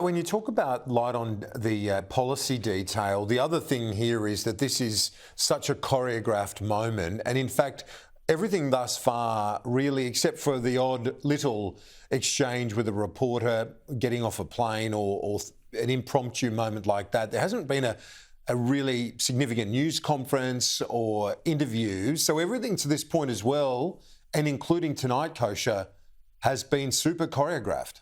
When you talk about light on the policy detail, the other thing here is that this is such a choreographed moment. And in fact, everything thus far, really, except for the odd little exchange with a reporter getting off a plane or an impromptu moment like that, there hasn't been a really significant news conference or interview. So everything to this point as well, and including tonight, Kosha, has been super choreographed.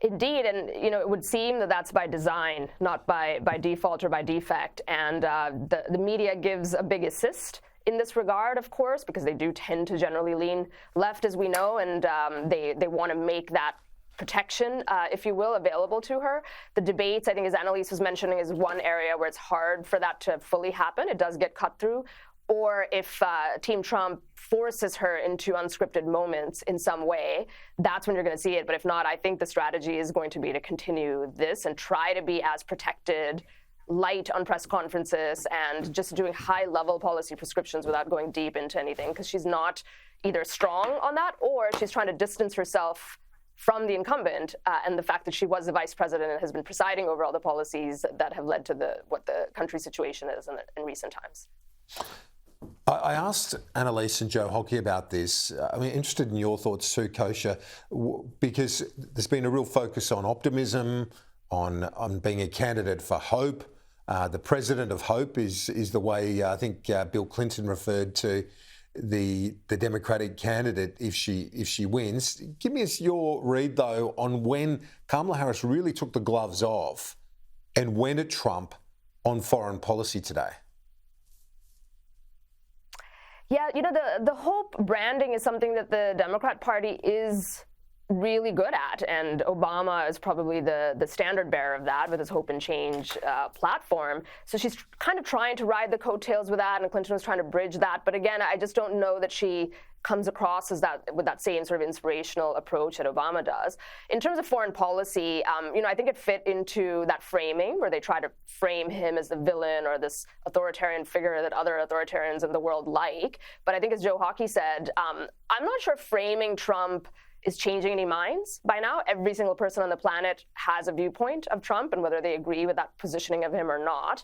Indeed, and it would seem that that's by design, not by default or by defect. And the media gives a big assist in this regard, of course, because they do tend to generally lean left, as we know, and they want to make that protection, if you will, available to her. The debates, I think, as Annalise was mentioning, is one area where it's hard for that to fully happen. It does get cut through. Or if Team Trump forces her into unscripted moments in some way, that's when you're going to see it. But if not, I think the strategy is going to be to continue this and try to be as protected, light on press conferences, and just doing high-level policy prescriptions without going deep into anything, because she's not either strong on that or she's trying to distance herself from the incumbent and the fact that she was the vice president and has been presiding over all the policies that have led to what the country's situation is in recent times. I asked Annalise and Joe Hockey about this. I'm interested in your thoughts too, Kosha, because there's been a real focus on optimism, on being a candidate for hope. The president of hope is the way I think Bill Clinton referred to the Democratic candidate if she wins. Give me your read, though, on when Kamala Harris really took the gloves off and went at Trump on foreign policy today. Yeah, the hope branding is something that the Democrat Party is really good at, and Obama is probably the standard bearer of that with his Hope and Change platform. So she's kind of trying to ride the coattails with that, and Clinton was trying to bridge that. But again, I just don't know that she comes across as that with that same sort of inspirational approach that Obama does. In terms of foreign policy, I think it fit into that framing where they try to frame him as the villain or this authoritarian figure that other authoritarians in the world like. But I think, as Joe Hockey said, I'm not sure framing Trump is changing any minds by now. Every single person on the planet has a viewpoint of Trump and whether they agree with that positioning of him or not.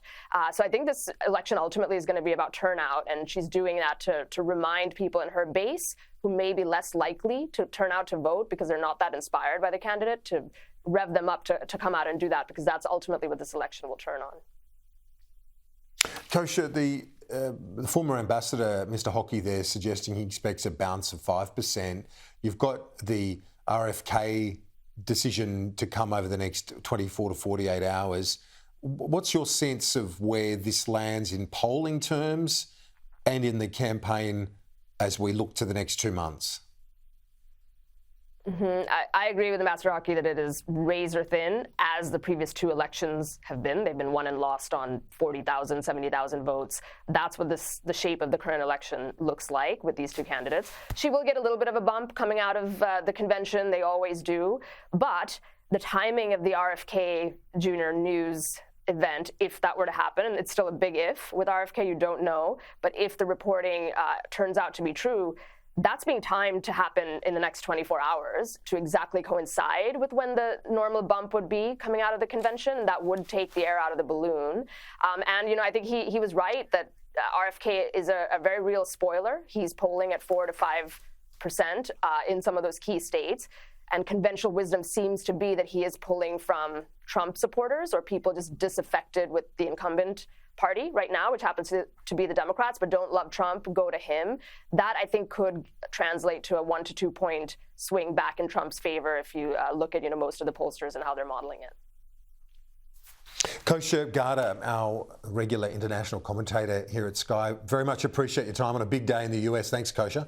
So I think this election ultimately is going to be about turnout, and she's doing that to remind people in her base who may be less likely to turn out to vote because they're not that inspired by the candidate, to rev them up to come out and do that, because that's ultimately what this election will turn on. Kosha, the former ambassador, Mr. Hockey, there suggesting he expects a bounce of 5%. You've got the RFK decision to come over the next 24 to 48 hours. What's your sense of where this lands in polling terms and in the campaign as we look to the next 2 months? I agree with Ambassador Hockey that it is razor thin, as the previous two elections have been. They've been won and lost on 40,000, 70,000 votes. That's what the shape of the current election looks like with these two candidates. She will get a little bit of a bump coming out of the convention. They always do. But the timing of the RFK Jr. news event, if that were to happen, and it's still a big if with RFK, you don't know, but if the reporting turns out to be true, that's being timed to happen in the next 24 hours to exactly coincide with when the normal bump would be coming out of the convention. That would take the air out of the balloon. And I think he was right that RFK is a very real spoiler. He's polling at 4 to 5% in some of those key states. And conventional wisdom seems to be that he is pulling from Trump supporters or people just disaffected with the incumbent party right now, which happens to be the Democrats, but don't love Trump, go to him. That, I think, could translate to a 1 to 2 point swing back in Trump's favor if you look at most of the pollsters and how they're modeling it. Kosha Gada, our regular international commentator here at Sky, very much appreciate your time on a big day in the US. Thanks, Kosha.